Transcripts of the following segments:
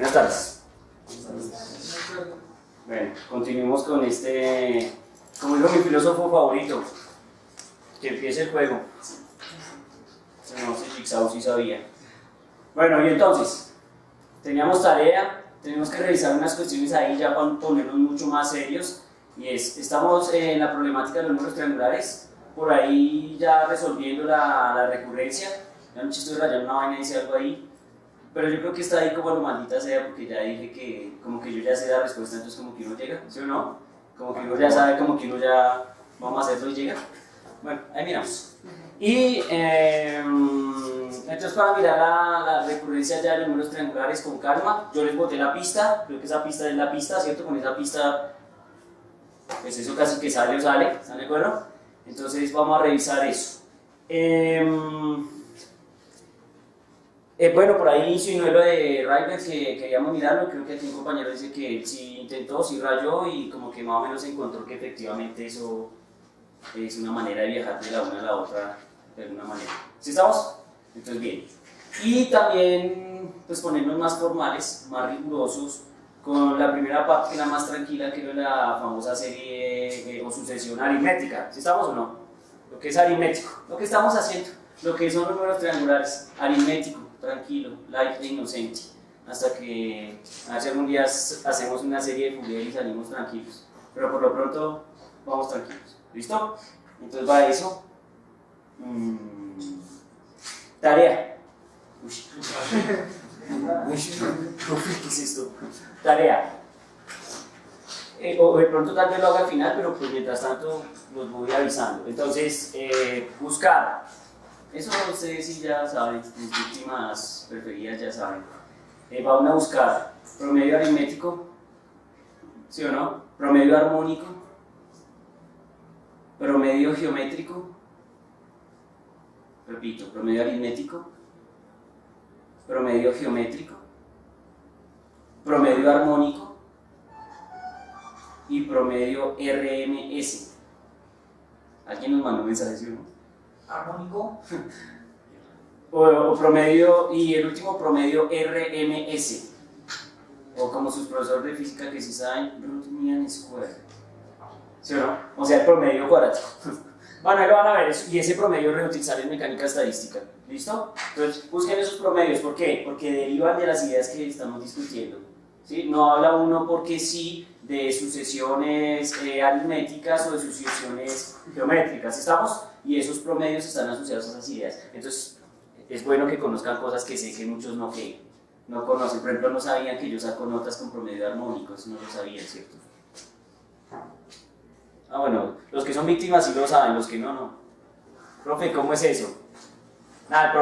Buenas tardes. Bueno, continuemos con como dijo mi filósofo favorito, que empiece el juego. No sé, Jigsaw sí sabía. Bueno, y entonces, teníamos tarea, tenemos que revisar unas cuestiones ahí ya para ponernos mucho más serios. Y estamos en la problemática de los números triangulares, por ahí ya resolviendo la recurrencia. Ya un chiste de rayar una vaina dice algo ahí. Pero yo creo que está ahí como lo maldita sea, porque ya dije que como que yo ya sé la respuesta, entonces como que uno llega, ¿sí o no? Como que uno ya sabe, como que uno ya vamos a hacerlo y llega. Bueno, ahí miramos. Y entonces para mirar la recurrencia ya de los números triangulares con calma, yo les boté la pista, creo que esa pista es la pista, ¿cierto? Con esa pista, pues eso casi que sale o sale, ¿están de acuerdo? Entonces vamos a revisar eso. Bueno, por ahí insinué lo de Rayberg, que queríamos mirarlo. Creo que aquí un compañero dice que él sí intentó, sí rayó y como que más o menos encontró que efectivamente eso es una manera de viajar de la una a la otra de alguna manera. ¿Sí estamos? Entonces bien. Y también pues ponernos más formales, más rigurosos con la primera parte, que es la más tranquila, que es la famosa serie o sucesión aritmética. ¿Sí estamos o no? Lo que es aritmético, lo que estamos haciendo, lo que son los números triangulares, aritmético. Tranquilo, light e inocente, hasta que a ver si algún día hacemos una serie de Fourier y salimos tranquilos, pero por lo pronto vamos tranquilos, ¿listo? Entonces va eso. Tarea. ¿Qué es esto? Tarea. O de pronto tal vez lo haga al final, pero pues mientras tanto los voy avisando. Entonces, buscar. Eso ustedes sí ya saben, mis víctimas preferidas ya saben. Va uno a buscar promedio aritmético, ¿sí o no? Promedio armónico, promedio geométrico, repito, promedio aritmético, promedio geométrico, promedio armónico y promedio RMS. ¿Alguien nos mandó un mensaje, sí o no? Armónico o promedio, y el último promedio RMS, o como sus profesores de física que sí saben, root mean square, ¿sí o no? O sea, el promedio cuadrático. Bueno, ahí lo van a ver, y ese promedio reutilizar en mecánica estadística, ¿listo? Entonces busquen esos promedios. ¿Por qué? Porque derivan de las ideas que estamos discutiendo, ¿sí? No habla uno porque sí de sucesiones aritméticas o de sucesiones geométricas, ¿estamos? Y esos promedios están asociados a esas ideas. Entonces es bueno que conozcan cosas que sé que muchos no conocen. Por ejemplo, no sabían que yo saco notas con promedio armónico, eso no lo sabían, ¿cierto? Ah, bueno, los que son víctimas sí lo saben, los que no. Profe, ¿cómo es eso? Nada, el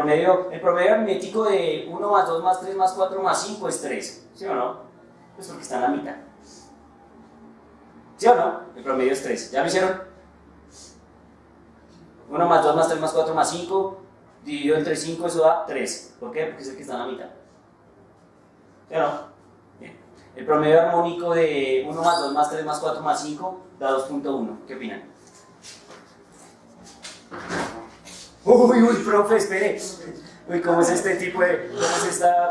promedio aritmético de 1 más 2 más 3 más 4 más 5 es 3, ¿sí o no? Pues porque está en la mitad. ¿Sí o no? El promedio es 3. ¿Ya lo hicieron? 1 más 2 más 3 más 4 más 5, dividido entre 5, eso da 3. ¿Por qué? Porque es el que está en la mitad. ¿Sí o no? Bien. El promedio armónico de 1 más 2 más 3 más 4 más 5 da 2.1. ¿Qué opinan? Uy, profe, espere. Uy, ¿cómo es esta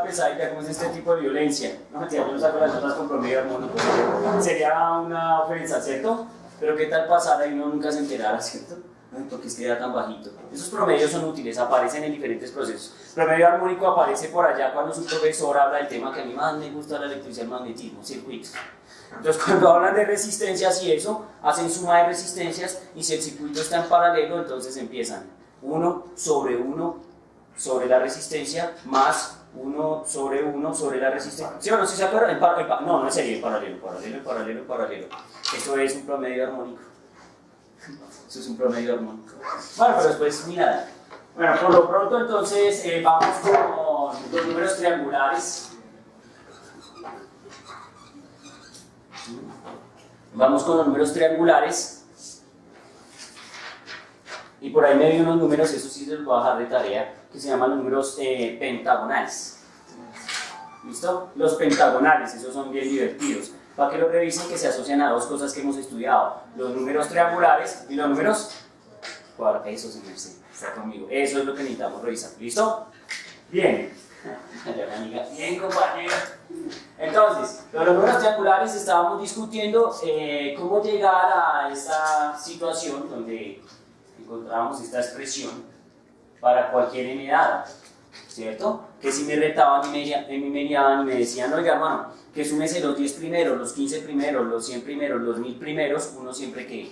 pesadilla? ¿Cómo es este tipo de violencia? No, mentira, yo no saco las notas con promedio armónico. Sería una ofensa, ¿cierto? Pero ¿qué tal pasara y uno nunca se enterara, ¿cierto? Porque es que era tan bajito. Esos promedios son útiles, aparecen en diferentes procesos. Promedio armónico aparece por allá cuando su profesor habla del tema que a mí más me gusta, la electricidad, el magnetismo, circuitos. Entonces cuando hablan de resistencias y eso, hacen suma de resistencias y si el circuito está en paralelo, entonces empiezan 1 sobre la resistencia más 1 sobre la resistencia. ¿Sí o no? ¿Sí se acuerdan? No, no es serie, paralelo. Eso es un promedio armónico. Eso es un promedio armónico. Bueno, pero después, mira. Bueno, por lo pronto entonces vamos con los números triangulares. Vamos con los números triangulares. Y por ahí me vi unos números, eso sí se los voy a dejar de tarea, que se llaman los números pentagonales. ¿Listo? Los pentagonales, esos son bien divertidos. Para que lo revisen, que se asocian a dos cosas que hemos estudiado: los números triangulares y los números cuadrados. Eso sí, está conmigo. Eso es lo que necesitamos revisar. ¿Listo? Bien. Bien, compañero. Entonces, los números triangulares estábamos discutiendo cómo llegar a esta situación donde encontramos esta expresión para cualquier n dada, ¿cierto? Que si me retaban y me miraban y me decían, oiga hermano, que súmese los 10 primeros, los 15 primeros, los 100 primeros, los 1000 primeros, uno siempre que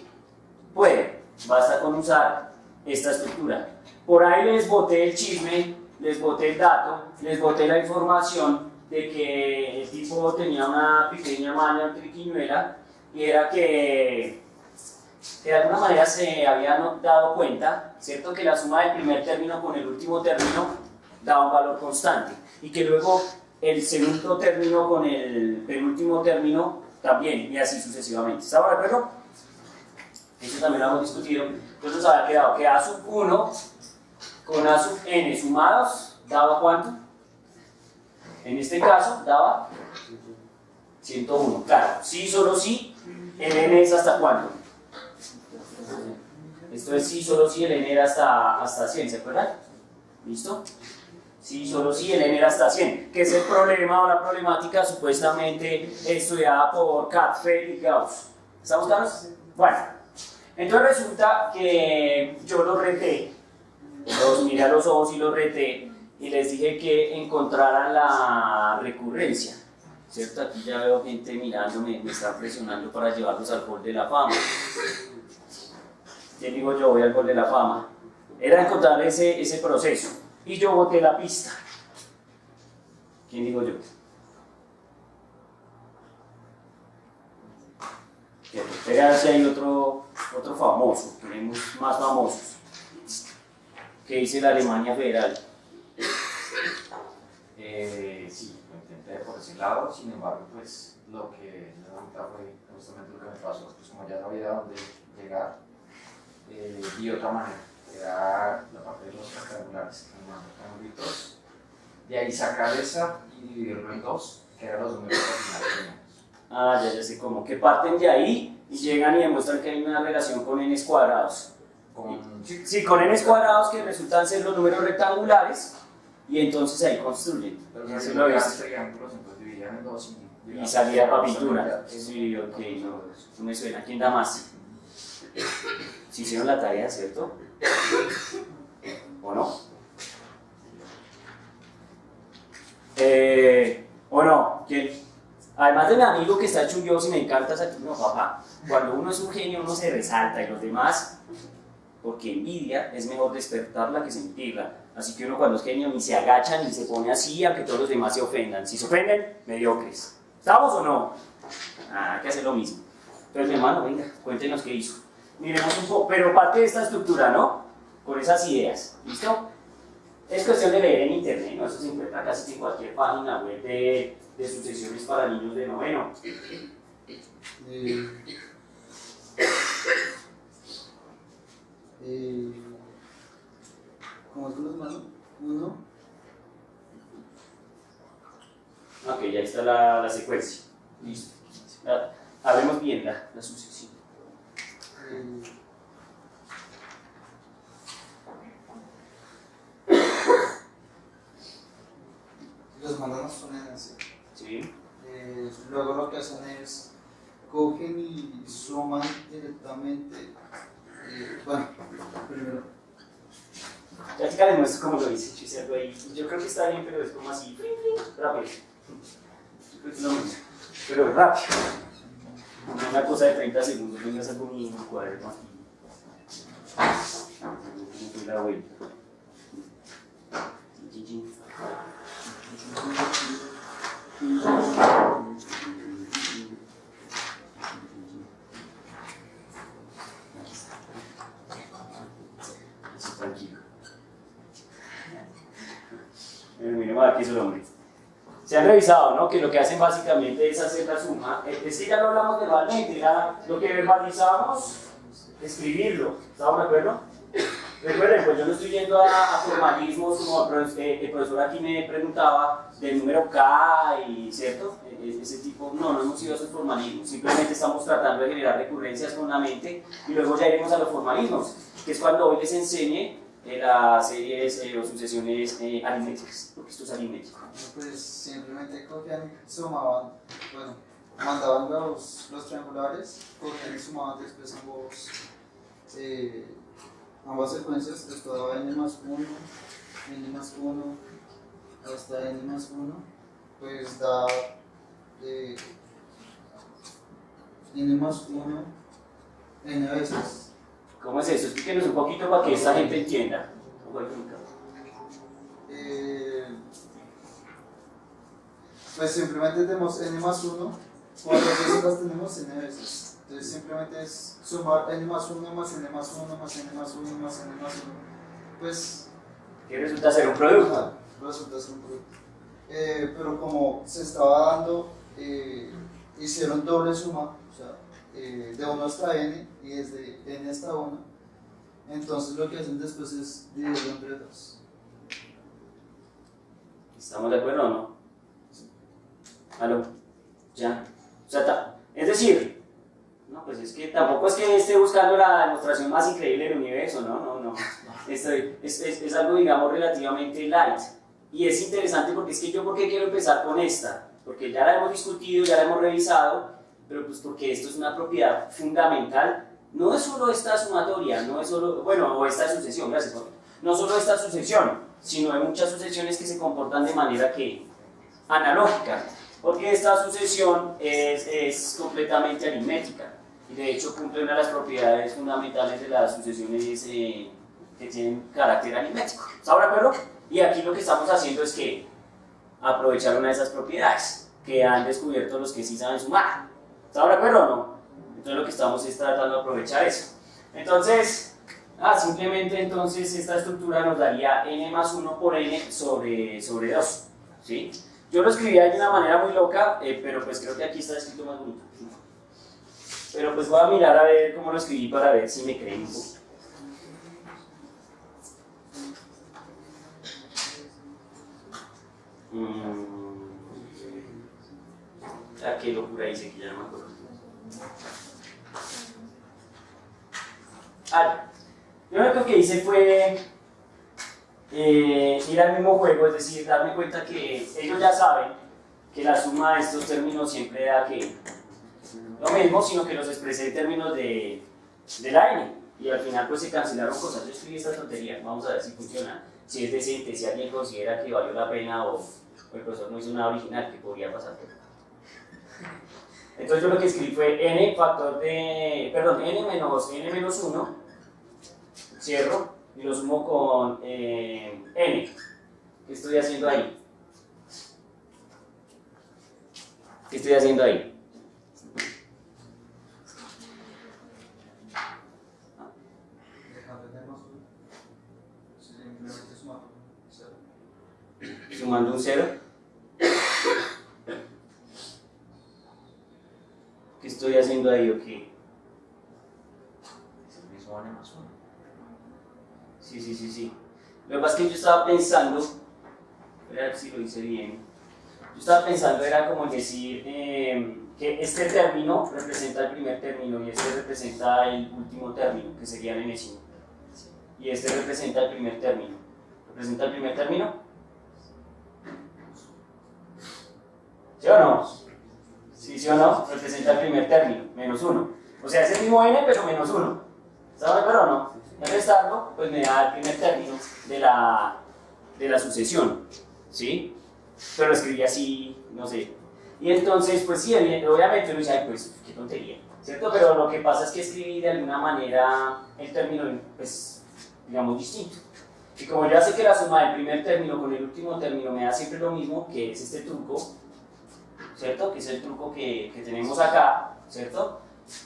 puede, basta con usar esta estructura. Por ahí les boté el chisme, les boté el dato, les boté la información de que el tipo tenía una pequeña maña, una triquiñuela, y era que de alguna manera se habían dado cuenta, ¿cierto?, que la suma del primer término con el último término daba un valor constante, y que luego el segundo término con el penúltimo término también, y así sucesivamente. ¿Está de acuerdo? Eso también lo hemos discutido. Entonces nos había quedado que A sub 1 con A sub n sumados daba ¿cuánto? En este caso daba 101. Claro, sí, solo sí, el n es hasta ¿cuánto? Esto es sí, solo sí, el n era hasta 100, ¿se acuerdan? ¿Listo? Sí, solo sí, el n era hasta 100, que es el problema o la problemática supuestamente estudiada por Katfeld y Gauss. ¿Estamos claros? Bueno, entonces resulta que yo los reté, los miré a los ojos y los reté y les dije que encontraran la recurrencia, ¿cierto? Aquí ya veo gente mirándome, me está presionando para llevarlos al Hall de la Fama. ¿Quién digo yo? Voy al Hall de la Fama. Era encontrar ese proceso. Y yo boté la pista. ¿Quién digo yo? Espera a ver si hay otro famoso, tenemos más famosos. ¿Qué dice la Alemania Federal? Sí, lo intenté por ese lado, sin embargo, pues lo que me preguntaba fue justamente lo que me pasó, pues como ya sabía a dónde llegar, vi otra manera, que era la parte de los rectangulares, triangulitos, de ahí sacar esa y dividirlo en dos, que eran los números terminales. Ah, ya sé cómo, que parten de ahí y llegan y demuestran que hay una relación con n cuadrados. Sí, con n cuadrados que resultan ser los números rectangulares y entonces ahí construyen. Pero si lo veas triángulos, entonces dividían en dos y salía para pintura. Sí, ok, no me suena. ¿Quién da más? Si hicieron la tarea, ¿cierto? ¿O no? ¿O no? ¿Quién? Además de mi amigo que está chulloso y me encanta esa... No, papá, cuando uno es un genio uno se resalta y los demás, porque envidia es mejor despertarla que sentirla. Así que uno cuando es genio ni se agacha ni se pone así, aunque todos los demás se ofendan. Si se ofenden, mediocres. ¿Estamos o no? Hay que hacer lo mismo. Entonces, mi hermano, venga, cuéntenos qué hizo. Miremos un poco, pero parte de esta estructura, ¿no? Con esas ideas, ¿listo? Es cuestión de leer en internet, ¿no? Eso se encuentra casi en cualquier página web de sucesiones para niños de noveno. ¿Cómo es los manos? Uno. Ok, ya está la secuencia. Listo. Hablemos bien la sucesión. Los mandan son en así. Sí. Luego lo que hacen es cogen y suman directamente. Bueno, primero. Ya te les muestro cómo lo hice, hice algo ahí. Yo creo que está bien, pero es como así, rápido. Yo creo que es lo mismo, pero rápido. Una cosa de 30 segundos, venga a sacar mi cuaderno aquí. ¿Cómo fue la vuelta? Tranquilo. Miremos aquí es el hombre. Se han revisado, ¿no? Que lo que hacen básicamente es hacer la suma. Es que ya lo hablamos verbalmente, era lo que verbalizamos, escribirlo. ¿Estamos de acuerdo? Recuerden, pues yo no estoy yendo a formalismos como el profesor aquí me preguntaba del número K y ¿cierto? Ese tipo, no hemos ido a esos formalismos, simplemente estamos tratando de generar recurrencias con la mente y luego ya iremos a los formalismos, que es cuando hoy les enseñe las series o sucesiones aritméticas, porque esto es aritmético. Pues simplemente cogían y sumaban, bueno, mandaban los triangulares, cogían y sumaban después ambas secuencias, esto daba n más 1, n más 1, hasta n más 1, pues da n más 1, n veces. ¿Cómo es eso? Explíquenos un poquito para que esta gente entienda. Pues simplemente tenemos n más 1, cuántas veces las tenemos n veces. Entonces simplemente es sumar n más 1 más n más 1 más n más 1 más n más 1. Pues. ¿Qué resulta ser un producto? Resulta ser un producto. Pero como se estaba dando, hicieron doble suma, o sea, de 1 hasta n y desde n hasta 1. Entonces lo que hacen después es dividirlo entre 2. ¿Estamos de acuerdo o no? ¿Aló? ¿Ya? O sea, es decir, no, pues es que tampoco es que esté buscando la demostración más increíble del universo, no. Es algo, digamos, relativamente light. Y es interesante porque es que yo, ¿por qué quiero empezar con esta? Porque ya la hemos discutido, ya la hemos revisado, pero pues porque esto es una propiedad fundamental. No es solo esta sumatoria, no es solo, bueno, o esta sucesión, gracias por. No solo esta sucesión, sino hay muchas sucesiones que se comportan de manera que analógica, porque esta sucesión es completamente aritmética y de hecho cumple una de las propiedades fundamentales de las sucesiones que tienen carácter aritmético. ¿Está de acuerdo? Y aquí lo que estamos haciendo es que aprovechar una de esas propiedades que han descubierto los que sí saben sumar. ¿Está de acuerdo o no? Entonces lo que estamos es tratando de aprovechar eso. Entonces, simplemente entonces esta estructura nos daría n más 1 por n sobre 2. ¿Sí? Yo lo escribía de una manera muy loca, pero pues creo que aquí está escrito más bonito. Pero pues voy a mirar a ver cómo lo escribí para ver si me creen un poco. Qué locura hice que ya no me acuerdo. Yo lo único que hice fue ir al mismo juego, es decir, darme cuenta que ellos ya saben que la suma de estos términos siempre da que lo mismo, sino que los expresé en términos de la n, y al final pues se cancelaron cosas. Yo escribí esta tontería, vamos a ver si funciona, si es decente, si alguien considera que valió la pena o el profesor no hizo nada original, que podría pasar. Entonces yo lo que escribí fue n factor de, perdón, n menos 1, cierro y lo sumo con n. ¿Qué estoy haciendo ahí? ¿Qué estoy haciendo ahí? Sumando un 0. ¿Qué estoy haciendo ahí o qué? Es el mismo n más 1. Sí. Lo que pasa es que yo estaba pensando, a ver si lo hice bien. Yo estaba pensando, era como decir que este término representa el primer término y este representa el último término, que sería el n5. Y este representa el primer término. ¿Representa el primer término? ¿Sí o no? ¿Sí o no? Representa el primer término, menos 1. O sea, es el mismo n, pero menos 1. ¿Está de acuerdo o no? Al restarlo, pues me da el primer término de la sucesión. ¿Sí? Pero lo escribí así, no sé. Y entonces, pues sí, obviamente uno dice, ay, pues qué tontería, ¿cierto? Pero lo que pasa es que escribí de alguna manera el término, pues, digamos, distinto. Y como ya sé que la suma del primer término con el último término me da siempre lo mismo, que es este truco, ¿cierto? Que es el truco que tenemos acá, ¿cierto?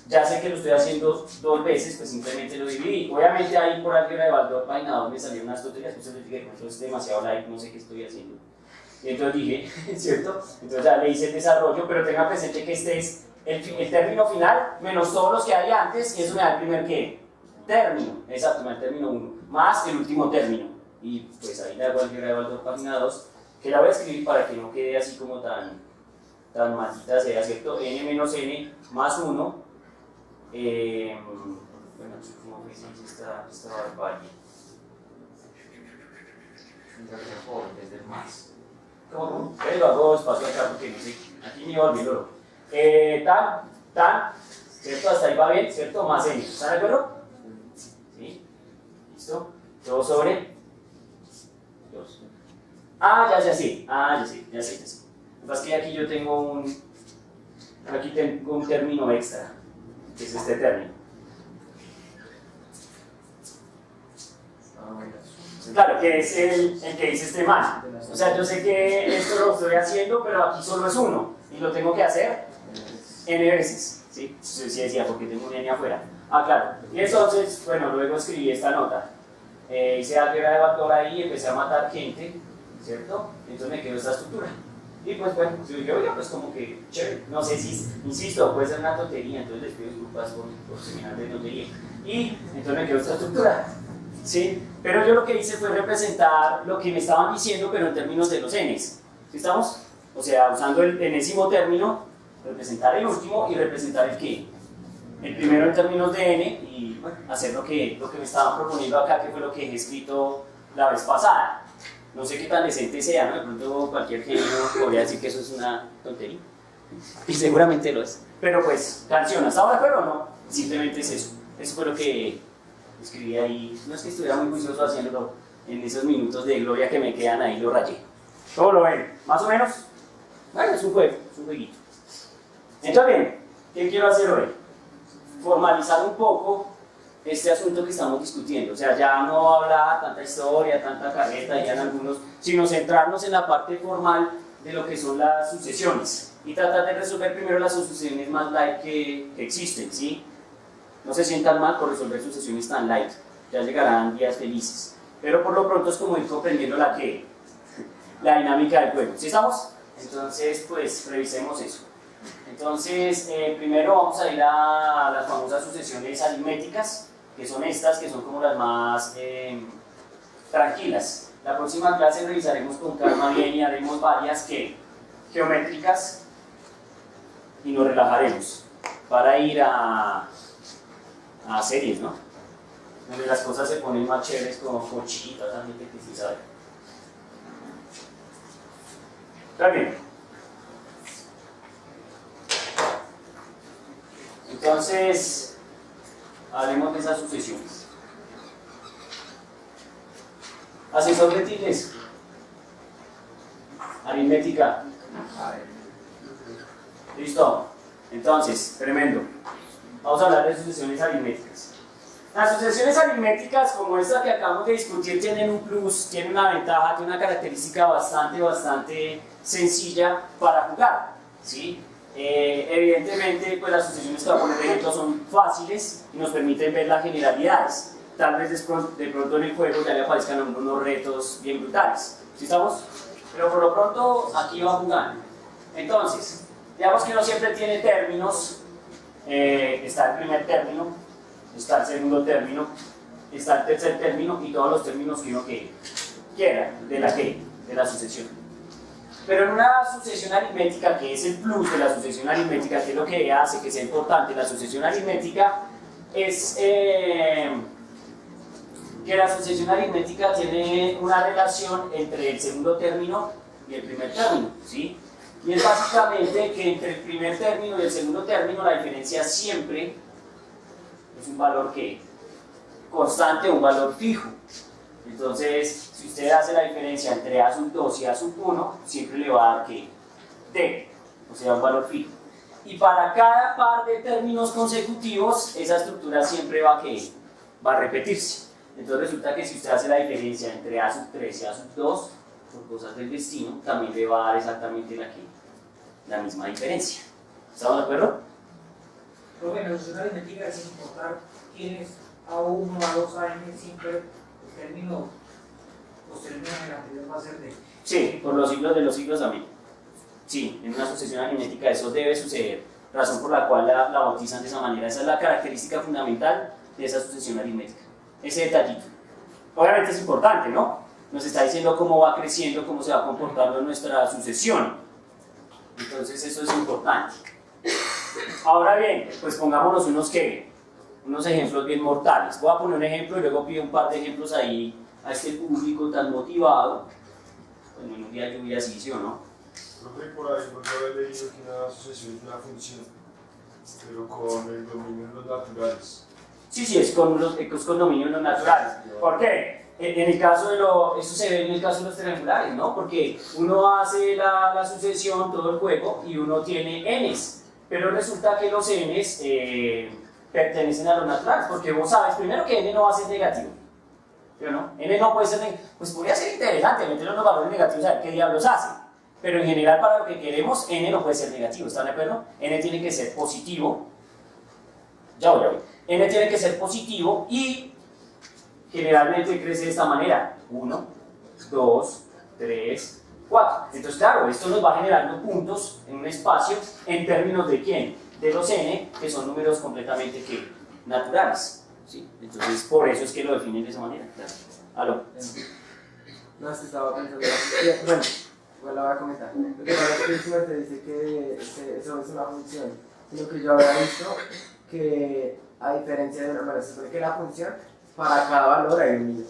Ya sé que lo estoy haciendo 2 veces, pues simplemente lo dividí. Obviamente ahí por álgebra de Baldor, página 2, me salieron unas tonterías, pues les dije, esto es demasiado light, no sé qué estoy haciendo. Y entonces dije, ¿cierto? Entonces ya le hice el desarrollo, pero tenga presente que este es el término final, menos todos los que hay antes, y eso me da el primer, ¿qué? Término, exacto, me da el término 1, más el último término. Y pues ahí le hago álgebra de Baldor, página 2, que la voy a escribir para que no quede así como tan maldita sea, ¿cierto? N menos n más 1. Bueno, ¿cómo se dice esta barbarie? por en vez del más. ¿Cómo? Lo hago espacio acá porque no sé, aquí me iba a olvidar. Tan, ¿cierto? Hasta ahí va bien, ¿cierto? Más n. ¿Están de acuerdo? ¿Sí? ¿Listo? Todo sobre 2. Ya sé. Ya sé. Lo que pasa es que aquí yo tengo aquí tengo un término extra, que es este término. Claro, que es el que dice este man. O sea, yo sé que esto lo estoy haciendo, pero aquí solo es uno. Y lo tengo que hacer n veces. ¿Sí? Sí decía, porque tengo un n afuera. Claro. Y entonces, bueno, luego escribí esta nota. Hice álgebra de vector ahí y empecé a matar gente, ¿cierto? Entonces me quedó esta estructura. Y pues bueno, yo dije, oye, pues como que chévere. No sé si, insisto, puede ser una tontería, entonces les pido disculpas por semejante tontería. Y entonces me quedó esta estructura. ¿Sí? Pero yo lo que hice fue representar lo que me estaban diciendo, pero en términos de los n's. ¿Sí estamos? O sea, usando el enésimo término, representar el último y representar el qué. El primero en términos de n y bueno, hacer lo que me estaban proponiendo acá, que fue lo que he escrito la vez pasada. No sé qué tan decente sea, ¿no? De pronto cualquier genio podría decir que eso es una tontería. Y seguramente lo es. Pero pues, canción, ¿hasta ahora pero no? Simplemente es eso. Eso fue lo que escribí ahí. No es que estuviera muy juicioso haciéndolo en esos minutos de gloria que me quedan ahí, lo rayé. ¿Cómo lo ven? ¿Más o menos? Bueno, es un juego, es un jueguito. Entonces bien, ¿qué quiero hacer hoy? Formalizar un poco este asunto que estamos discutiendo. O sea, ya no hablar tanta historia, tanta carreta, ya en algunos, sino centrarnos en la parte formal de lo que son las sucesiones y tratar de resolver primero las sucesiones más light que existen, ¿sí? No se sientan mal por resolver sucesiones tan light, ya llegarán días felices. Pero por lo pronto es como ir comprendiendo la dinámica del juego. ¿Sí estamos? Entonces, pues, revisemos eso. Entonces, primero vamos a ir a las famosas sucesiones aritméticas, que son estas, que son como las más tranquilas. La próxima clase revisaremos con calma bien y haremos varias geométricas y nos relajaremos para ir a series, ¿no? Donde las cosas se ponen más chéveres como cochitas, también que sí sabe. Está bien. Entonces, hablemos de esas sucesiones. Asesor de Tildes. Aritmética. ¿Listo? Entonces, tremendo. Vamos a hablar de sucesiones aritméticas. Las sucesiones aritméticas, como esta que acabamos de discutir, tienen un plus, tienen una ventaja, tienen una característica bastante sencilla para jugar, ¿sí? Evidentemente, pues las sucesiones que voy a poner de ejemplo son fáciles y nos permiten ver las generalidades. Tal vez de pronto en el juego ya le aparezcan unos retos bien brutales. ¿Sí estamos? Pero por lo pronto aquí va jugando. Entonces, digamos que no siempre tiene términos. Está el primer término, está el segundo término, está el tercer término y todos los términos que uno quiera de la sucesión. Pero en una sucesión aritmética, que es el plus de la sucesión aritmética, que es lo que hace que sea importante la sucesión aritmética, es que la sucesión aritmética tiene una relación entre el segundo término y el primer término, ¿sí? Y es básicamente que entre el primer término y el segundo término la diferencia siempre es un valor constante, un valor fijo. Entonces, si usted hace la diferencia entre A sub 2 y A sub 1, siempre le va a dar D, o sea, un valor fijo. Y para cada par de términos consecutivos, esa estructura siempre va a repetirse. Entonces resulta que si usted hace la diferencia entre A sub 3 y A sub 2, por cosas del destino, también le va a dar exactamente la misma diferencia. ¿Estamos de acuerdo? Pero bueno, la sucesión aritmética sin importar quién es A1, A2, AN, siempre el término en el anterior va a ser D. Sí, por los siglos de los siglos, amén. Sí, en una sucesión aritmética eso debe suceder, razón por la cual la bautizan de esa manera. Esa es la característica fundamental de esa sucesión aritmética, ese detallito. Obviamente es importante, ¿no? Nos está diciendo cómo va creciendo, cómo se va comportando nuestra sucesión. Entonces eso es importante. Ahora bien, pues pongámonos unos ejemplos bien mortales. Voy a poner un ejemplo y luego pido un par de ejemplos ahí a este público tan motivado, bueno, en un día de lluvia sí o no. Profe, por ahí porque había leído que una asociación es una función, pero con el dominio de los naturales. Sí, es con dominios no naturales. ¿Por qué? En el caso eso se ve en el caso de los triangulares, ¿no? Porque uno hace la sucesión, todo el juego, y uno tiene n's, pero resulta que los n's pertenecen a los naturales, porque vos sabes primero que n no va a ser negativo, ¿pero no? N no puede ser negativo, pues podría ser interesante meterle unos valores negativos a ver qué diablos hace, pero en general para lo que queremos, n no puede ser negativo, ¿están de acuerdo? N tiene que ser positivo, ya voy. N tiene que ser positivo y generalmente crece de esta manera: 1, 2, 3, 4. Entonces, claro, esto nos va generando puntos en un espacio en términos de quién, de los n, que son números completamente naturales. ¿Sí? Entonces, por eso es que lo definen de esa manera. Claro. ¿Aló? No, es que estaba pensando. Bueno, igual la voy a comentar. Lo que pasa es que suerte dice que eso es una función. Sino que yo había visto que, a diferencia de una manera, se supone que la función, para cada valor hay un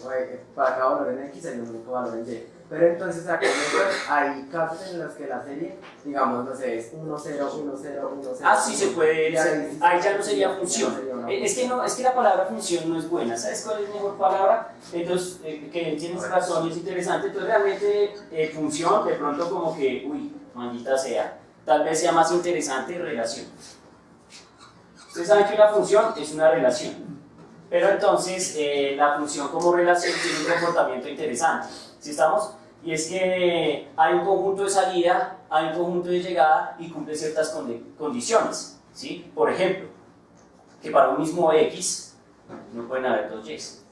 para cada valor en X hay un único valor en Y. Pero entonces acá hay casos en los que la serie, digamos, no sé, es 1, 0, 1, 0, 1, 0. Ah, sí se puede, ahí ya no sería función. Es que la palabra función no es buena. ¿Sabes cuál es la mejor palabra? Entonces, que tienes razón, es interesante. Entonces, realmente, función, de pronto, como que, uy, maldita sea, tal vez sea más interesante relación. Ustedes saben que una función es una relación. Pero entonces, la función como relación tiene un comportamiento interesante. ¿Sí estamos? Y es que hay un conjunto de salida, hay un conjunto de llegada y cumple ciertas condiciones. ¿Sí? Por ejemplo, que para un mismo x no pueden haber dos y's,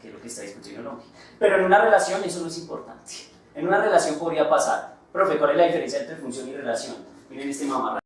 que es lo que está discutiendo Longi. Pero en una relación eso no es importante. En una relación podría pasar: profe, ¿cuál es la diferencia entre función y relación? Miren este mamarrán.